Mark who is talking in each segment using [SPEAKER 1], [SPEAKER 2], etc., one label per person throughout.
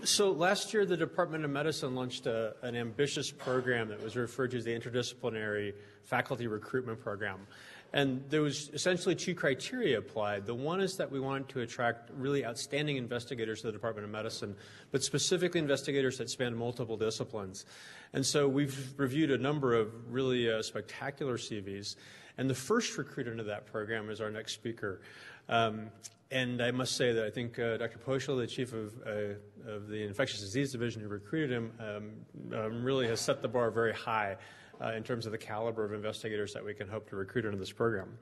[SPEAKER 1] So last year, the Department of Medicine launched an ambitious program that was referred to as the Interdisciplinary Faculty Recruitment Program. And there was essentially two criteria applied. The one is that we wanted to attract really outstanding investigators to the Department of Medicine, but specifically investigators that span multiple disciplines. And so we've reviewed a number of really spectacular CVs. And the first recruit into that program is our next speaker. And I must say that I think Dr. Poschel, the chief of the Infectious Disease Division who recruited him, really has set the bar very high in terms of the caliber of investigators that we can hope to recruit into this program.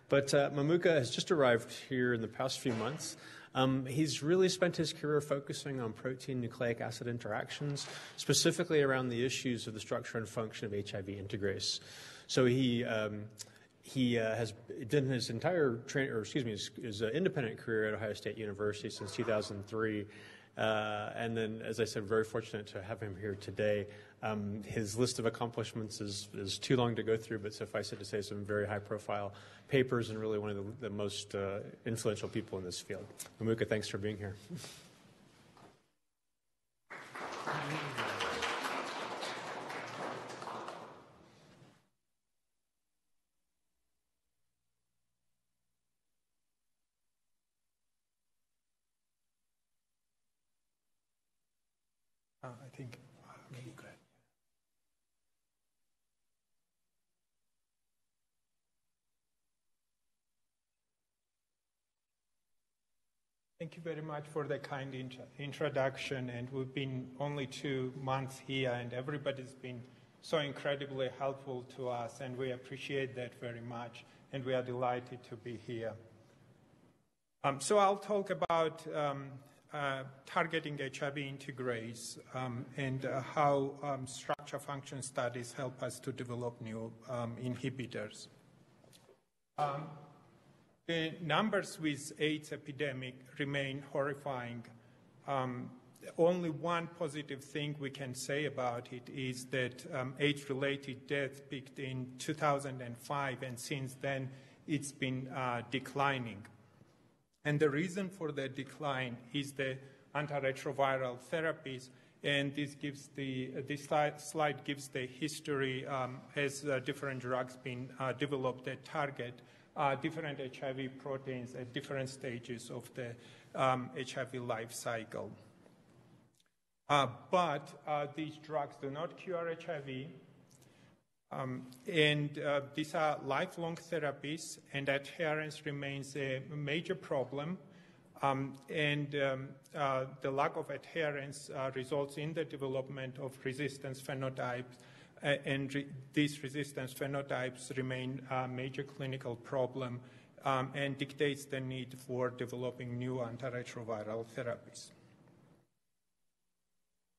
[SPEAKER 1] But Mamuka has just arrived here in the past few months. He's really spent his career focusing on protein nucleic acid interactions, specifically around the issues of the structure and function of HIV integrase. So he has done his entire his independent career at Ohio State University since 2003. And then, as I said, very fortunate to have him here today. His list of accomplishments is too long to go through, but suffice it to say some very high-profile papers and really one of the most influential people in this field. Mamuka, thanks for being here.
[SPEAKER 2] I think maybe go ahead. Thank you very much for the kind introduction, and we've been only 2 months here, and everybody's been so incredibly helpful to us, and we appreciate that very much, and we are delighted to be here. So I'll talk about targeting HIV integrase and how structure function studies help us to develop new inhibitors. The numbers with AIDS epidemic remain horrifying. Only one positive thing we can say about it is that AIDS-related deaths peaked in 2005, and since then it's been declining. And the reason for the decline is the antiretroviral therapies, and this slide gives the history as different drugs been developed that target different HIV proteins at different stages of the HIV life cycle. But these drugs do not cure HIV. These are lifelong therapies, and adherence remains a major problem. The lack of adherence results in the development of resistance phenotypes, and these resistance phenotypes remain a major clinical problem and dictates the need for developing new antiretroviral therapies.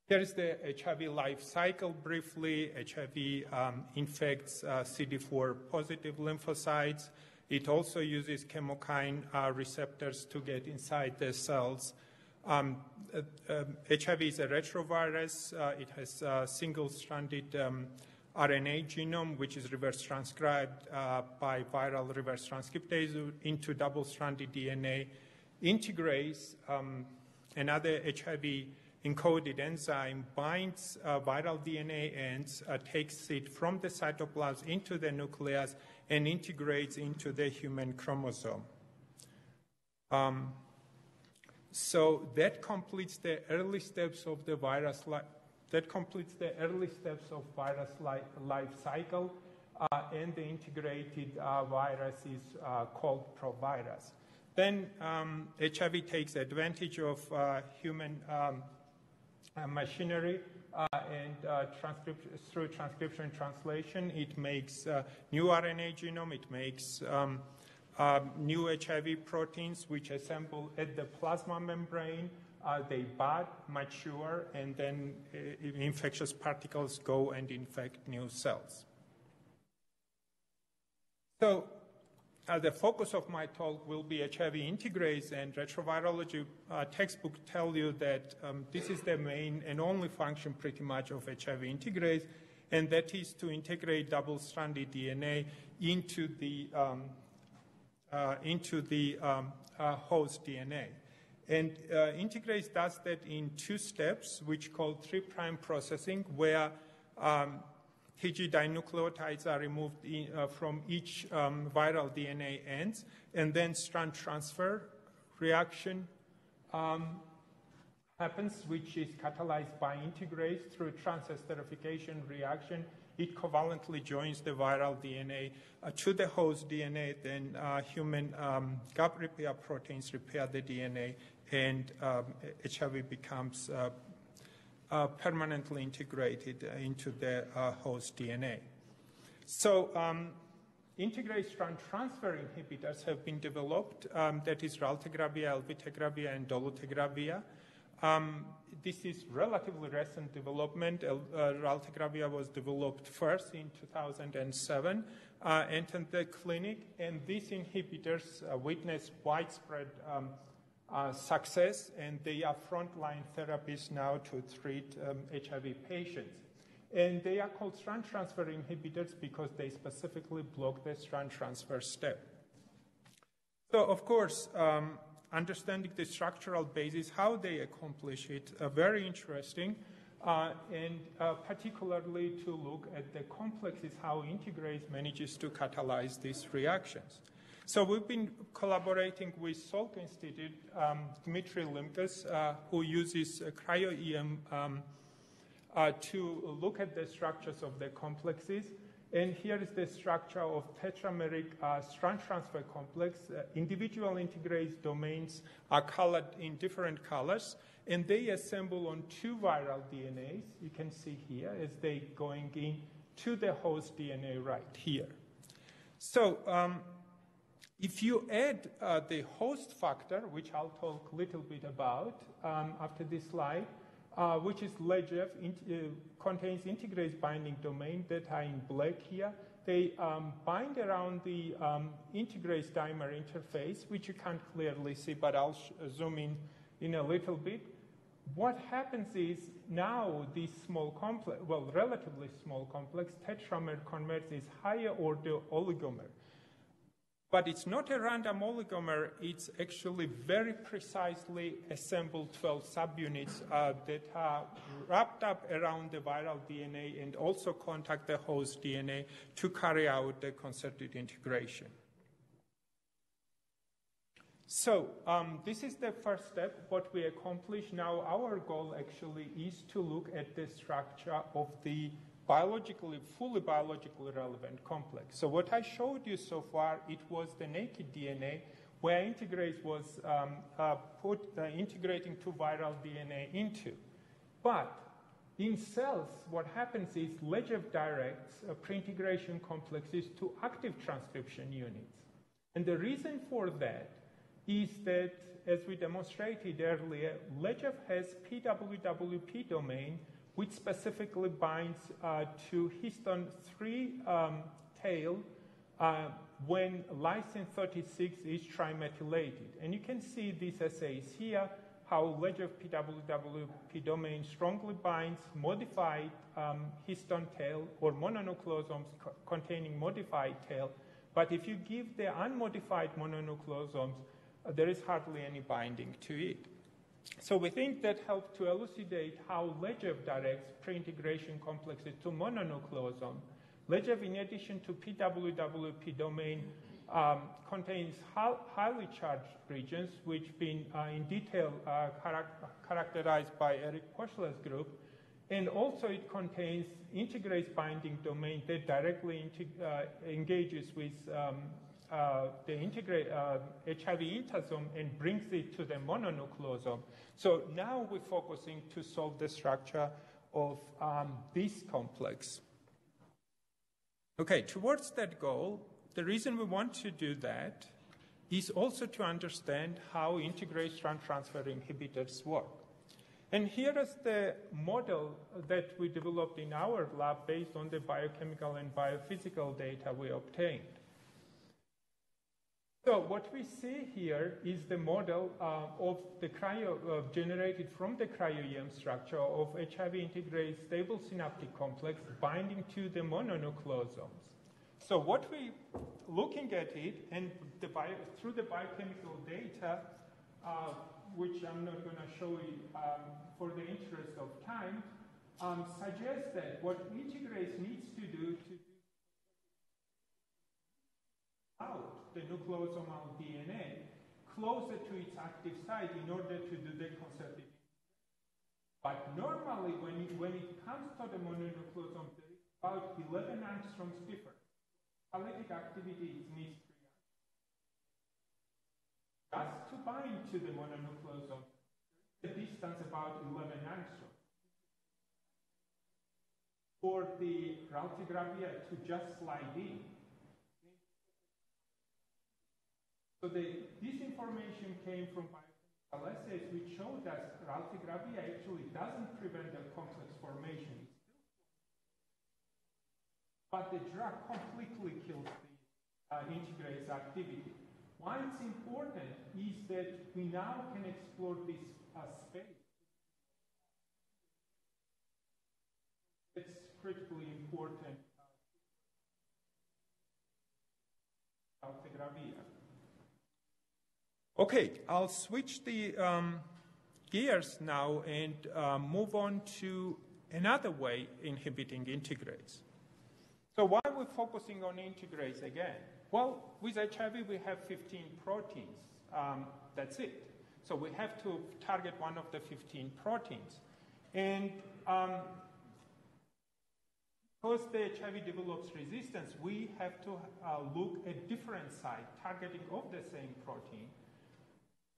[SPEAKER 2] Here is the HIV life cycle briefly. HIV infects CD4 positive lymphocytes. It also uses chemokine receptors to get inside the cells. HIV is a retrovirus. It has a single-stranded RNA genome, which is reverse transcribed by viral reverse transcriptase into double-stranded DNA. Integrase, another HIV encoded enzyme, binds viral DNA ends, takes it from the cytoplasm into the nucleus, and integrates into the human chromosome. So that completes the early steps of the virus life cycle, and the integrated virus is called provirus. Then HIV takes advantage of human machinery and through transcription and translation, it makes new RNA genome, it makes new HIV proteins which assemble at the plasma membrane. They bud, mature, and then infectious particles go and infect new cells. So the focus of my talk will be HIV integrase, and retrovirology textbook tell you that this is the main and only function pretty much of HIV integrase, and that is to integrate double-stranded DNA into the host DNA. And integrase does that in 2 steps, which called 3' processing, where TG dinucleotides are removed from each viral DNA ends, and then strand transfer reaction happens, which is catalyzed by integrase through transesterification reaction. It covalently joins the viral DNA to the host DNA, then human gap repair proteins repair the DNA, and HIV becomes permanently integrated into the host DNA. So integrase strand transfer inhibitors have been developed, that is raltegravir, elvitegravir, and dolutegravir. This is relatively recent development. Raltegravir was developed first in 2007, entered the clinic, and these inhibitors witnessed widespread success, and they are frontline therapies now to treat HIV patients. And they are called strand transfer inhibitors because they specifically block the strand transfer step. So, of course, understanding the structural basis, how they accomplish it, very interesting, and particularly to look at the complexes, how integrase manages to catalyze these reactions. So we've been collaborating with Salk Institute, Dmitry Limkas, who uses cryo-EM to look at the structures of the complexes. And here is the structure of tetrameric strand transfer complex. Individual integrase domains are colored in different colors, and they assemble on 2 viral DNAs, you can see here, as they going in to the host DNA right here. So if you add the host factor, which I'll talk a little bit about after this slide, which is LEGF, contains integrase binding domain that are in black here. They bind around the integrase dimer interface, which you can't clearly see, but I'll zoom in a little bit. What happens is now this small complex, well, relatively small complex, tetramer converts this higher order oligomer. But it's not a random oligomer, it's actually very precisely assembled 12 subunits that are wrapped up around the viral DNA and also contact the host DNA to carry out the concerted integration. So this is the first step, what we accomplished. Now our goal actually is to look at the structure of the fully biologically relevant complex. So what I showed you so far, it was the naked DNA where integrase was integrating 2 viral DNA into. But in cells, what happens is LEGF directs pre-integration complexes to active transcription units. And the reason for that is that, as we demonstrated earlier, LEGF has PWWP domain, which specifically binds to histone 3 tail when lysine 36 is trimethylated. And you can see these assays here, how LEGF PWWP domain strongly binds modified histone tail or mononucleosomes containing modified tail. But if you give the unmodified mononucleosomes, there is hardly any binding to it. So we think that helped to elucidate how LEGF directs pre-integration complexes to mononucleosome. LEGF, in addition to PWWP domain, contains highly charged regions, which been in detail characterized by Eric Poschler's group. And also it contains integrase binding domain that directly engages with the HIV intasome and brings it to the mononucleosome. So now we're focusing to solve the structure of this complex. Okay, towards that goal, the reason we want to do that is also to understand how integrase strand transfer inhibitors work. And here is the model that we developed in our lab based on the biochemical and biophysical data we obtained. So what we see here is the model of the generated from the cryo-EM structure of HIV integrase stable synaptic complex binding to the mononucleosomes. So what we looking at it, and through the biochemical data, which I'm not going to show you for the interest of time, suggests that what integrase needs to do out the nucleosomal DNA closer to its active site in order to do the conservative. But normally, when it comes to the mononucleosome, there is about 11 angstroms difference. Catalytic activity needs 3 angstroms. Just to bind to the mononucleosome, the distance about 11 angstroms. For the Raltigravia to just slide in. So this information came from biological assays which showed that Raltigravia actually doesn't prevent the complex formation. But the drug completely kills the integrase activity. Why it's important is that we now can explore this space. It's critically important. Raltigravia. Okay, I'll switch the gears now and move on to another way inhibiting integrase. So why are we focusing on integrase again? Well, with HIV we have 15 proteins. That's it. So we have to target one of the 15 proteins. And because the HIV develops resistance, we have to look at different site targeting of the same protein.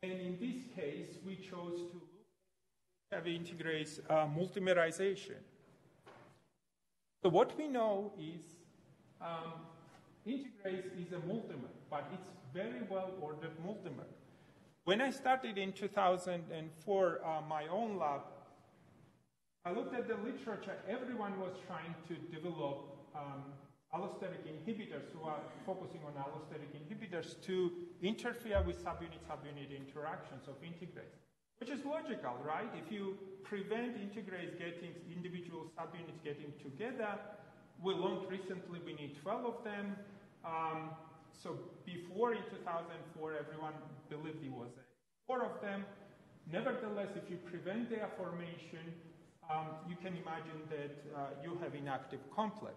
[SPEAKER 2] And in this case, we chose to look at HIV integrase multimerization. So what we know is integrase is a multimer, but it's very well-ordered multimer. When I started in 2004, my own lab, I looked at the literature. Everyone was trying to develop allosteric inhibitors who are focusing on allosteric inhibitors to interfere with subunit-subunit interactions of integrase, which is logical, right? If you prevent integrase getting individual subunits getting together, we learned recently we need 12 of them. So before in 2004, everyone believed it was 4 of them. Nevertheless, if you prevent their formation, you can imagine that you have inactive complex.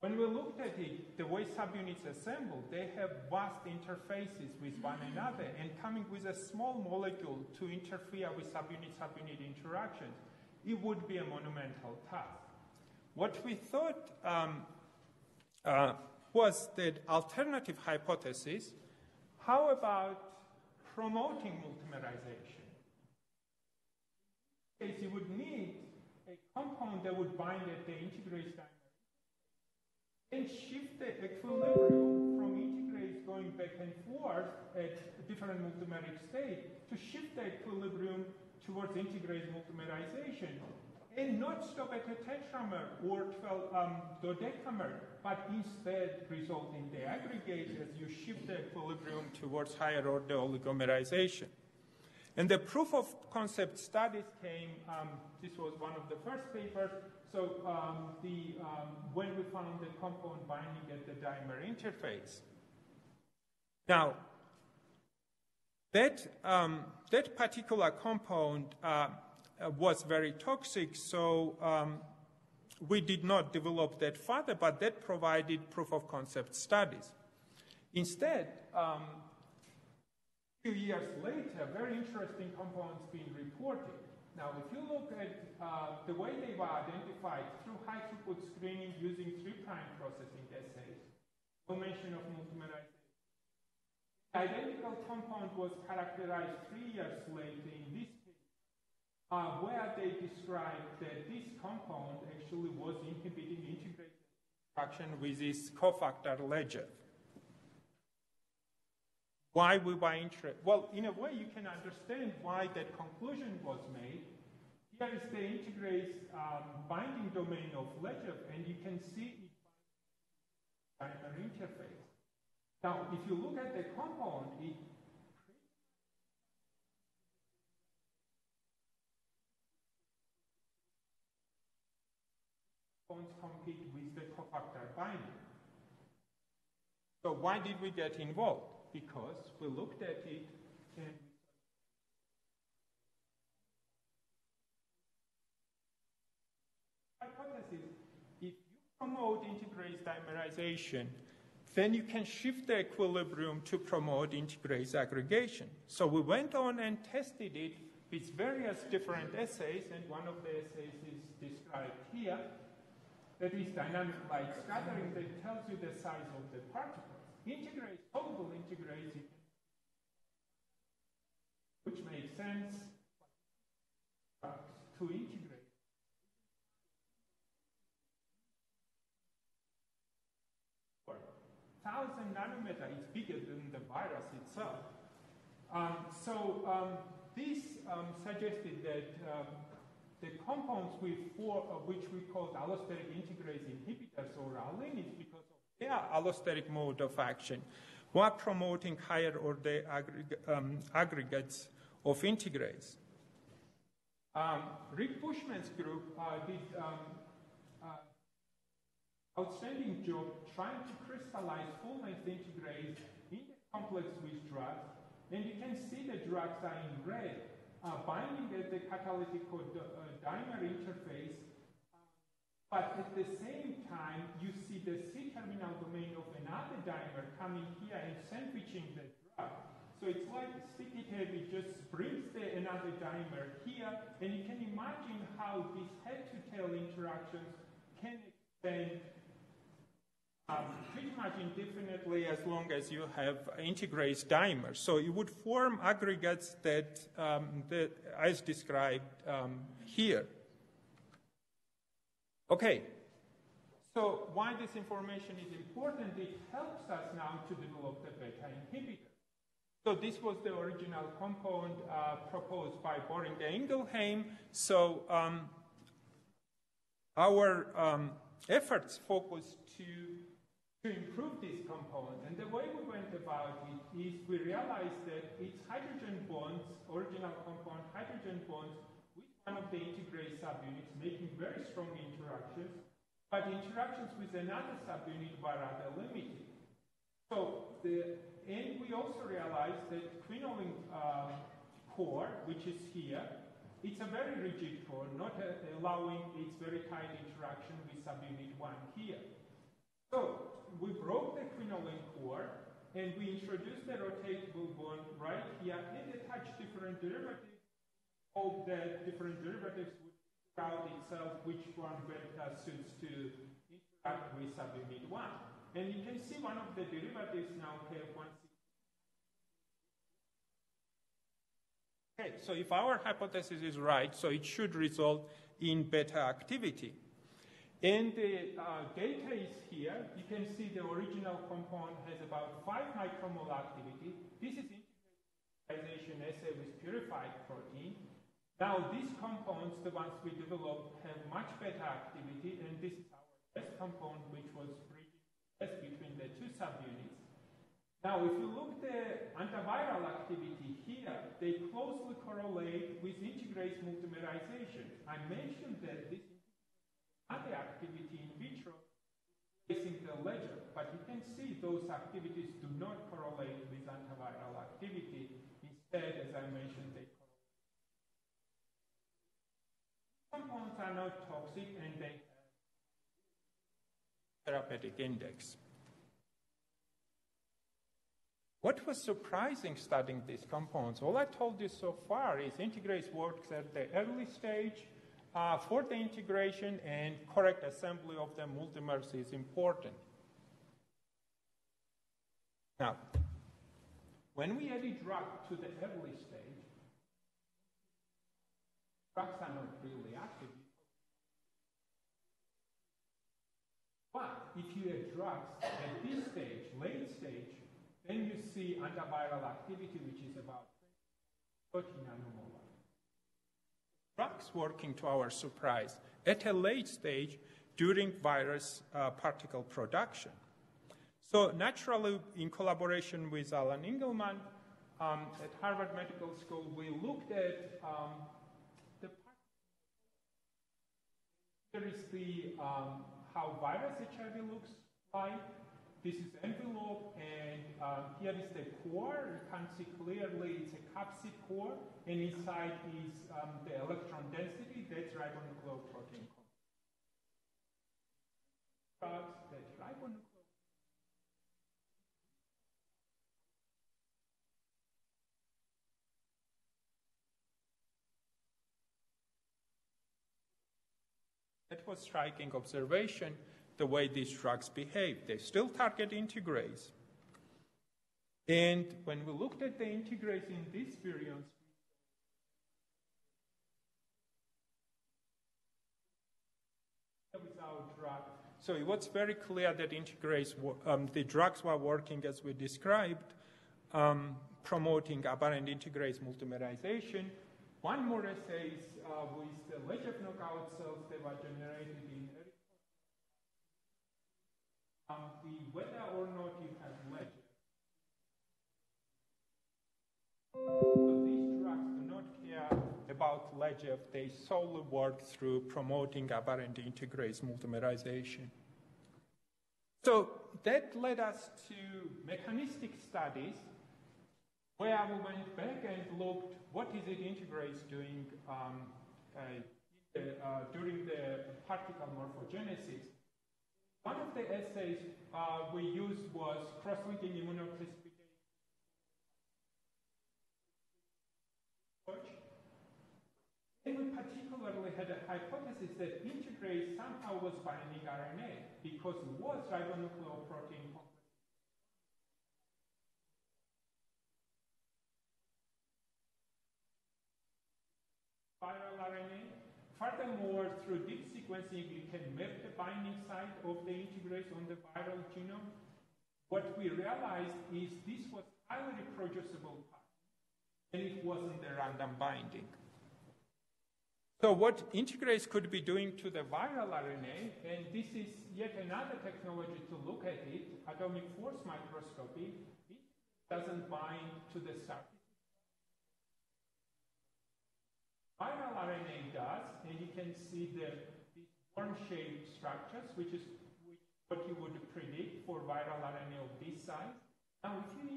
[SPEAKER 2] When we looked at it, the way subunits assemble, they have vast interfaces with one another, and coming with a small molecule to interfere with subunit-subunit interactions, it would be a monumental task. What we thought was that alternative hypothesis, how about promoting multimerization? In this case, you would need a compound that would bind at the integrase dimer and shift the equilibrium from integrase going back and forth at different multimeric state to shift the equilibrium towards integrase multimerization and not stop at a tetramer or 12 dodecamer, but instead result in the aggregate as you shift the equilibrium towards higher order oligomerization. And the proof of concept studies came, this was one of the first papers, so when we found the compound binding at the dimer interface. Now, that particular compound was very toxic, so we did not develop that further, but that provided proof of concept studies. Instead, a few years later, very interesting compounds being reported. Now, if you look at the way they were identified through high-throughput screening using 3' processing assays, no mention of multimerization. The identical compound was characterized 3 years later in this case, where they described that this compound actually was inhibiting integrase interaction with this cofactor ledger. Why we were interested? Well, in a way, you can understand why that conclusion was made. Here is the integrase binding domain of ledger, and you can see it by dimer interface. Now, if you look at the compound, it compete with the cofactor binding. So why did we get involved? Because we looked at it and hypothesis, if you promote integrase dimerization, then you can shift the equilibrium to promote integrase aggregation. So we went on and tested it with various different assays, and one of the assays is described here. That is dynamic light scattering that tells you the size of the particles. Integrase, soluble integrase, which makes sense to integrate. 1,000 nanometer is bigger than the virus itself. This suggested that the compounds with which we call allosteric integrase inhibitors, or allin, is because of their allosteric mode of action, were promoting higher order aggregates of integrase. Rick Bushman's group did outstanding job trying to crystallize full-length integrase in the complex with drugs, and you can see the drugs are in red, binding at the catalytic dimer interface, but at the same time, you see the C-terminal domain of another dimer coming here and sandwiching the drug. So it's like sticky tape, it just brings another dimer here, and you can imagine how these head-to-tail interactions can extend pretty much indefinitely as long as you have integrase dimers. So you would form aggregates that as described here. Okay, so why this information is important? It helps us now to develop the beta inhibitor. So this was the original compound proposed by Boring and Ingelheim. So our efforts focused to improve this compound. And the way we went about it is we realized that its hydrogen bonds, original compound hydrogen bonds, with one of the integrase subunits, making very strong interactions, but interactions with another subunit were rather limited. So, and we also realized that quinoline core, which is here, it's a very rigid core, not allowing its very tight interaction with subunit 1 here. So, we broke the quinoline core, and we introduced the rotatable bond right here, and attached different derivatives. Hope that different derivatives would figure out itself which one beta suits to interact with subunit 1. And you can see one of the derivatives now have 160. Okay, so if our hypothesis is right, so it should result in beta activity. And the data is here. You can see the original compound has about 5 micromolar activity. This is integration assay with purified protein. Now, these compounds, the ones we developed, have much better activity, and this is our best compound, which was bridging between the two subunits. Now, if you look at the antiviral activity here, they closely correlate with integrase multimerization. I mentioned that this other activity in vitro is in the ledger, but you can see those activities do not correlate with antiviral activity. Instead, as I mentioned, they correlate. Compounds are not toxic and they have therapeutic index. What was surprising studying these compounds? All I told you so far is integrase works at the early stage. For the integration and correct assembly of the multimers is important. Now, when we add a drug to the early stage, drugs are not really active. But if you add drugs at this stage, late stage, then you see antiviral activity, which is about 30 nanomolar. Drugs working to our surprise at a late stage during virus particle production. So naturally, in collaboration with Alan Engelman at Harvard Medical School, we looked at here is the how virus HIV looks like. This is envelope, and here is the core. You can see clearly it's a capsid core, and inside is the electron density. That's ribonucleoprotein. drugs that ribonucleic that was striking observation, the way these drugs behave. They still target integrase. And when we looked at the integrase in these virions, without drug. So it was very clear that integrase, the drugs were working as we described, promoting aberrant integrase multimerization. One more assay with the LEGEF knockout cells that were generated in whether or not you have LEGEF. So these drugs do not care about LEGEF. They solely work through promoting aberrant integrase multimerization. So that led us to mechanistic studies where we went back and looked what is it integrase doing during the particle morphogenesis. One of the assays we used was cross-linking immunoclassification. And we particularly had a hypothesis that integrase somehow was binding RNA because it was ribonucleoprotein complex. Viral RNA. Furthermore, through deep sequencing, you can map the binding site of the integrase on the viral genome. What we realized is this was highly reproducible and it wasn't a random binding. So what integrase could be doing to the viral RNA, and this is yet another technology to look at it, atomic force microscopy, it doesn't bind to the surface. Viral RNA does, and you can see these worm-shaped structures, which is what you would predict for viral RNA of this size. Now, if you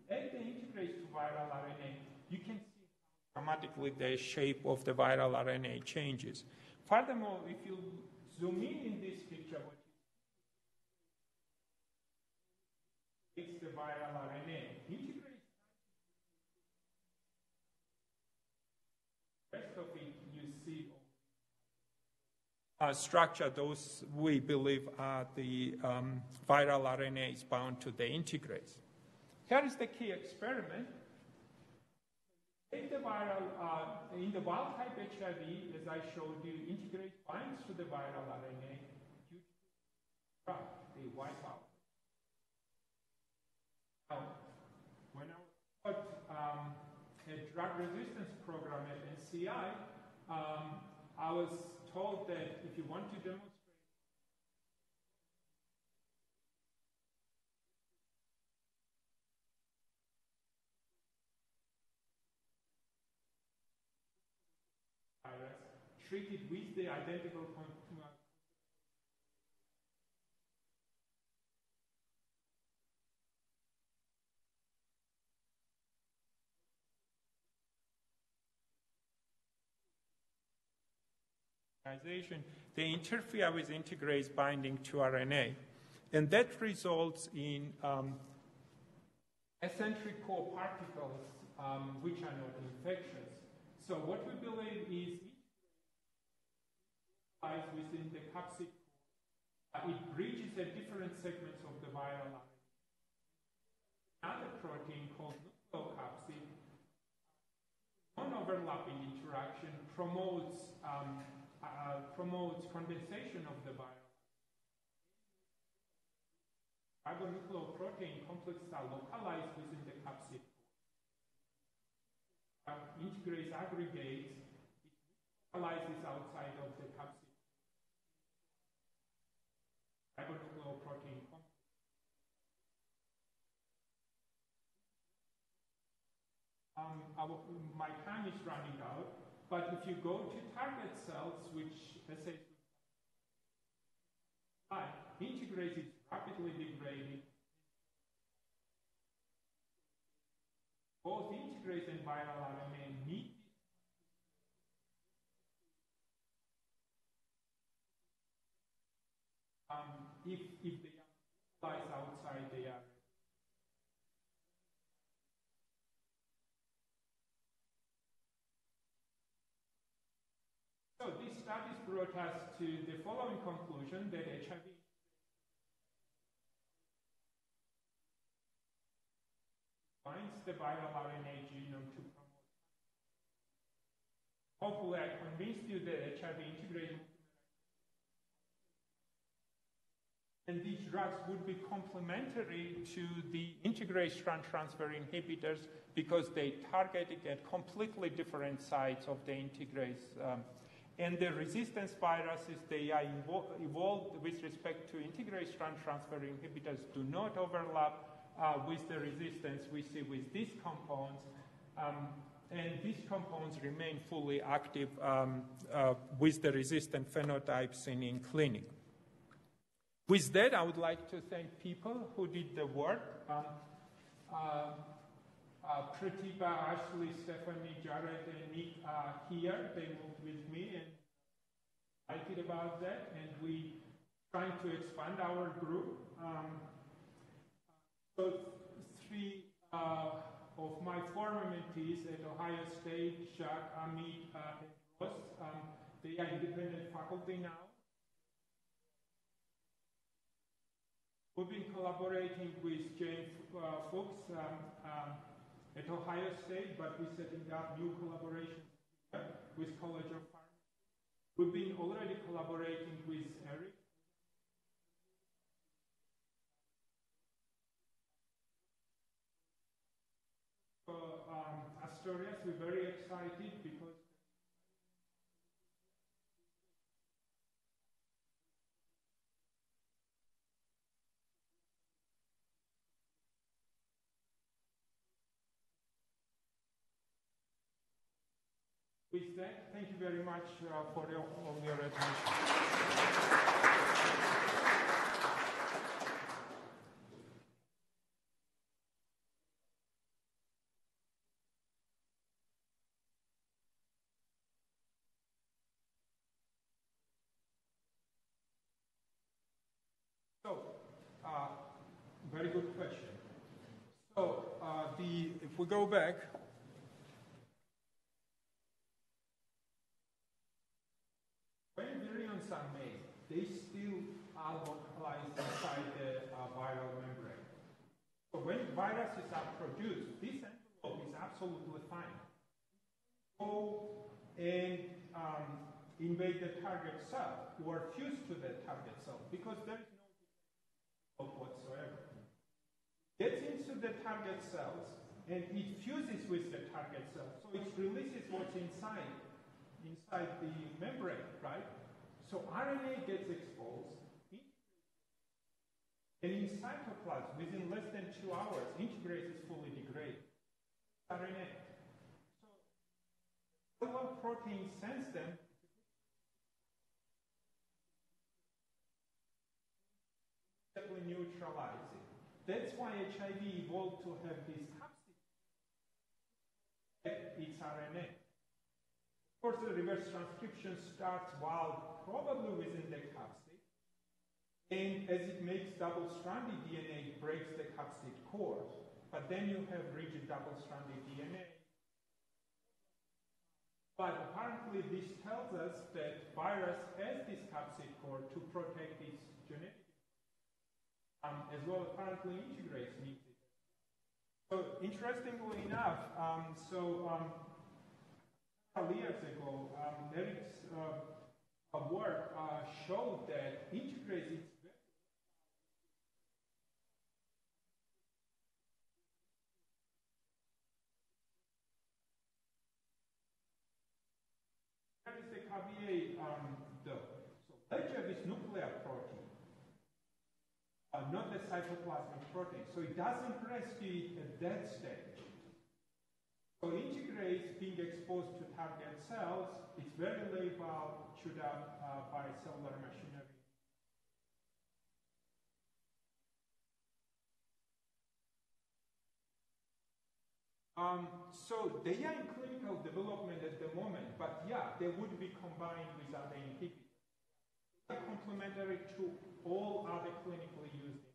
[SPEAKER 2] add the integrase to viral RNA, you can see dramatically the shape of the viral RNA changes. Furthermore, if you zoom in this picture, what you see is the viral RNA. Integrase, the rest of it you see structure, those we believe are the viral RNAs bound to the integrase. Here is the key experiment. If the viral, in the wild type HIV, as I showed you, integrase binds to the viral RNA, they wipe out. Now, when I was a drug resistance program at NCI, I was told that if you want to demonstrate treated with the identical they interfere with integrase binding to RNA, and that results in eccentric core particles which are not infectious. So what we believe is within the capsid core, it bridges the different segments of the viral RNA. Another protein called nucleocapsid, non-overlapping interaction promotes condensation of the viral. Ribonucleoprotein complexes are localized within the capsid core. Integrase aggregates, it localizes outside of the capsid. Ribonucleoprotein complex. My time is running out, but if you go to target cells, which let's say integrase is rapidly degrading, both integrase and viral RNA meet if they are outside the area. So these studies brought us to the following conclusion, that HIV binds the viral RNA genome to promote. Hopefully I convinced you that HIV integrates, and these drugs would be complementary to the integrase strand transfer inhibitors because they target it at completely different sites of the integrase. And the resistance viruses, they are evolved with respect to integrase strand transfer inhibitors, do not overlap with the resistance we see with these compounds. And these compounds remain fully active with the resistant phenotypes in clinic. With that, I would like to thank people who did the work. Pratibha, Ashley, Stephanie, Jared, and Nick are here. They moved with me and excited about that. And we trying to expand our group. So three of my former mentees at Ohio State, Jacques, Amit, and Ross, they are independent faculty now. We've been collaborating with Jane Fuchs at Ohio State, but we're setting up new collaborations with College of Pharmacy. We've been already collaborating with RIC. For Asturias, we're very excited because with that, thank you very much for all your attention. So, very good question. So, if we go back, when virions are made, they still are localized inside the viral membrane. So when viruses are produced, this envelope is absolutely fine. Go and invade the target cell or fuse to the target cell because there is no whatsoever. Gets into the target cells and it fuses with the target cell. So it releases what's inside the membrane, right? So RNA gets exposed, and in cytoplasm, within less than 2 hours, integrase is fully degraded. RNA. So cellular proteins sense them, neutralize it. That's why HIV evolved to have this capsid. Its RNA. Of course, the reverse transcription starts while probably within the capsid. And as it makes double-stranded DNA, it breaks the capsid core. But then you have rigid double-stranded DNA. But apparently this tells us that virus has this capsid core to protect its genetic as well apparently integrase needs it. So interestingly enough, years ago, Eric's work showed that integrase is That is the caveat though. So VEGF is nuclear protein, not the cytoplasmic protein. So it doesn't rescue it at that stage. So integrase being exposed to target cells, it's very labile, chewed up by cellular machinery. So they are in clinical development at the moment, but yeah, they would be combined with other inhibitors. complementary to all other clinically used.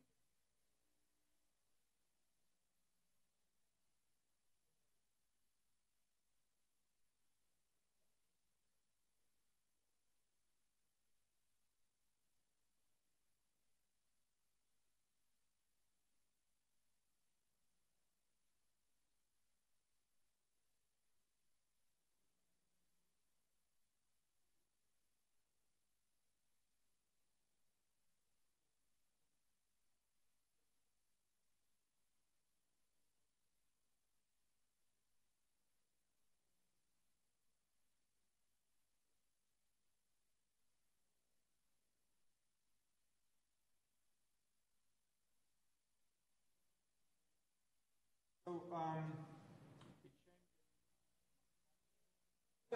[SPEAKER 2] So,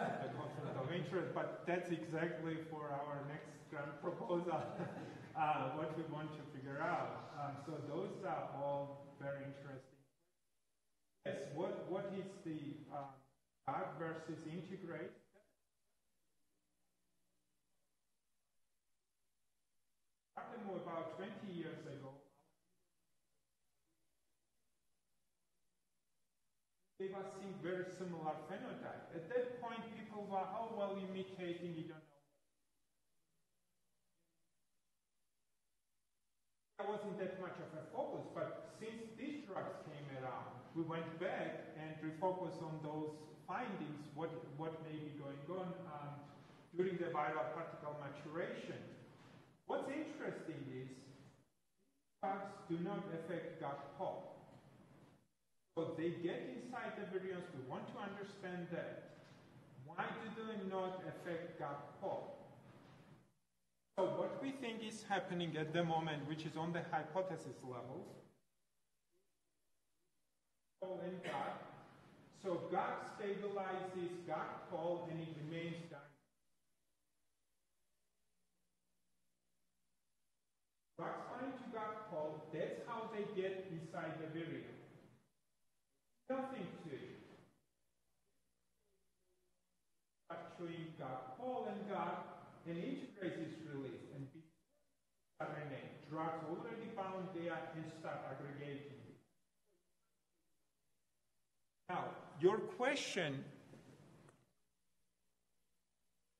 [SPEAKER 2] a conflict of interest, but that's exactly for our next grant proposal, what we want to figure out. So those are all very interesting. Yes, what is the guard versus integrate? Furthermore, about 20 years ago, gave us some very similar phenotype. At that point, people were, oh, well, you're mutating, you don't know. There wasn't that much of a focus, but since these drugs came around, we went back and refocused on those findings, what may be going on during the viral particle maturation. What's interesting is drugs do not affect gut pulp. So they get inside the virions. We want to understand that. Why do they not affect gut pulp? So what we think is happening at the moment, which is on the hypothesis level, pulp and gut. So gut stabilizes gut pulp and it remains dynamic. Drugs bind to gut pulp, that's how they get inside the virion. Nothing to it. Actually, gut pulp and gut, an integrase is released, and RNA drugs already bound there and start aggregating. Now, your question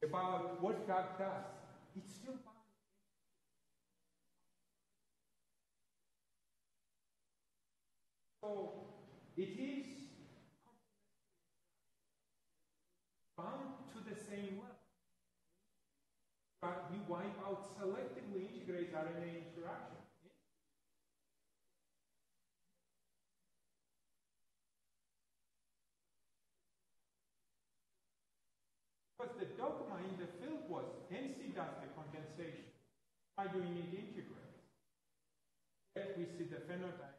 [SPEAKER 2] about what gut does, it's still bound. So it is bound to the same level. But we wipe out selectively integrase RNA interaction. Because the dogma in the field was NC does the condensation. Why do we need integrase? Yet we see the phenotype.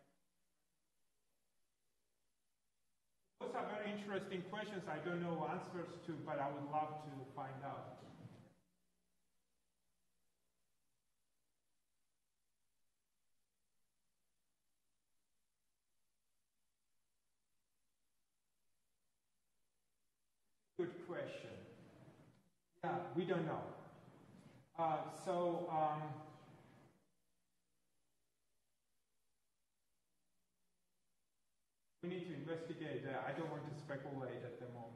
[SPEAKER 2] Those are very interesting questions I don't know answers to, but I would love to find out. Good question. Yeah, we don't know. We need to investigate that. I don't want to speculate at the moment.